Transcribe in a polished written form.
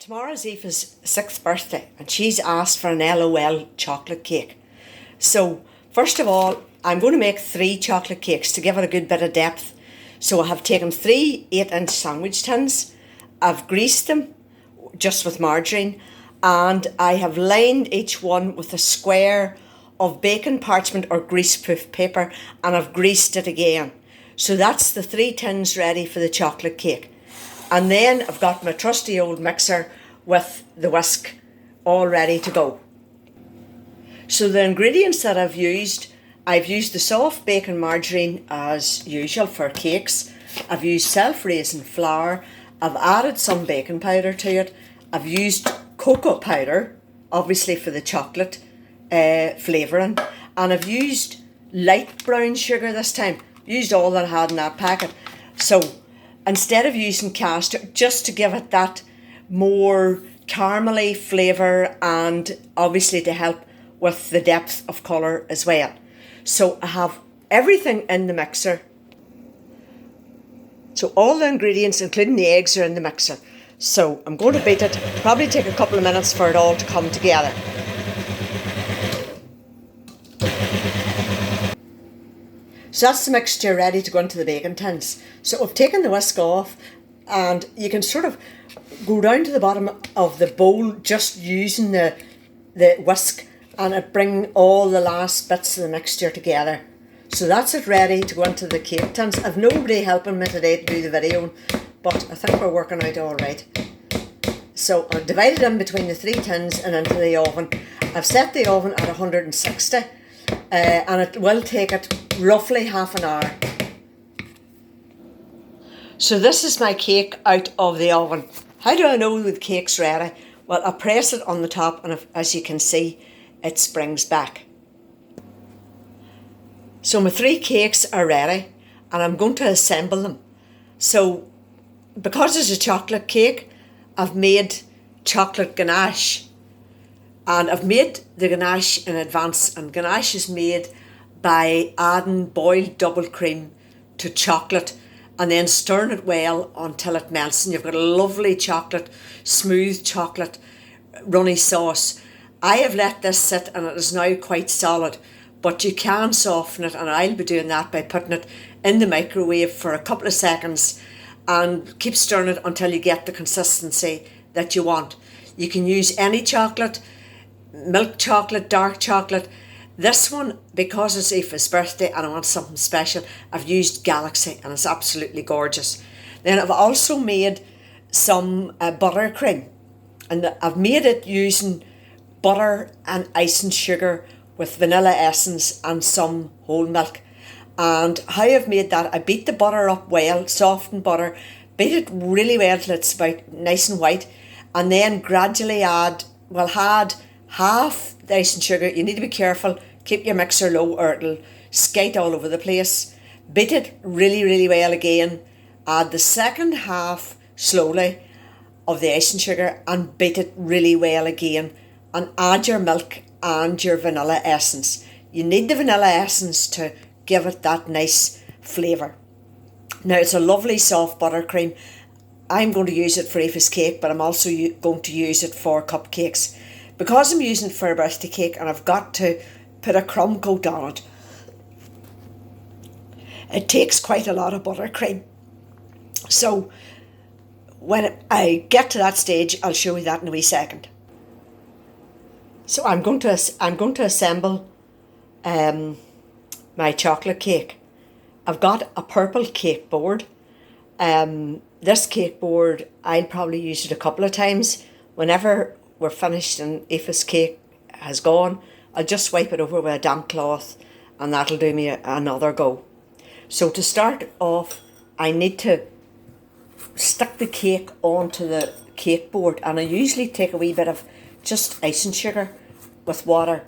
Tomorrow's Aoifes' 6th birthday and she's asked for an LOL chocolate cake. So first of all, I'm going to make 3 chocolate cakes to give it a good bit of depth. So I have taken 3 8-inch sandwich tins. I've greased them just with margarine and I have lined each one with a square of baking parchment or greaseproof paper and I've greased it again. So that's the 3 tins ready for the chocolate cake. And then I've got my trusty old mixer with the whisk all ready to go. So the ingredients that I've used the soft baking margarine as usual for cakes. I've used self-raising flour. I've added some baking powder to it. I've used cocoa powder, obviously for the chocolate flavouring. And I've used light brown sugar this time. Used all that I had in that packet. So instead of using caster, just to give it that more caramelly flavour and obviously to help with the depth of colour as well. So I have everything in the mixer. So all the ingredients, including the eggs, are in the mixer. So I'm going to beat it. Probably take a couple of minutes for it all to come together. So that's the mixture ready to go into the baking tins. So I've taken the whisk off and you can sort of go down to the bottom of the bowl just using the whisk and it bring all the last bits of the mixture together. So that's it ready to go into the cake tins. I've nobody helping me today to do the video, but I think we're working out all right. So I've divided in between the 3 tins and into the oven. I've set the oven at 160 and it will take it roughly half an hour. So this is my cake out of the oven. How do I know the cake's ready? Well, I press it on the top and as you can see, it springs back. So my 3 cakes are ready and I'm going to assemble them. So because it's a chocolate cake, I've made chocolate ganache. And I've made the ganache in advance, and ganache is made by adding boiled double cream to chocolate and then stirring it well until it melts and you've got a lovely chocolate, smooth chocolate runny sauce. I have let this sit and it is now quite solid, but you can soften it and I'll be doing that by putting it in the microwave for a couple of seconds and keep stirring it until you get the consistency that you want. You can use any chocolate, milk chocolate, dark chocolate. This one, because it's Aoifes' birthday and I want something special, I've used Galaxy and it's absolutely gorgeous. Then I've also made some buttercream and I've made it using butter and icing sugar with vanilla essence and some whole milk. And how I've made that, I beat the butter up well, softened butter, beat it really well till it's about nice and white, and then gradually add half the icing sugar. You need to be careful, keep your mixer low or it'll skate all over the place. Beat it really, really well again. Add the second half slowly of the icing sugar and beat it really well again. And add your milk and your vanilla essence. You need the vanilla essence to give it that nice flavour. Now it's a lovely soft buttercream. I'm going to use it for Aoifes' cake, but I'm also going to use it for cupcakes. Because I'm using it for a birthday cake and I've got to put a crumb coat on it, it takes quite a lot of buttercream. So when I get to that stage, I'll show you that in a wee second. So I'm going to assemble my chocolate cake. I've got a purple cake board. This cake board, I'll probably use it a couple of times. Whenever we're finished and Aoifes' cake has gone, I'll just wipe it over with a damp cloth and that'll do me another go. So to start off, I need to stick the cake onto the cake board and I usually take a wee bit of just icing sugar with water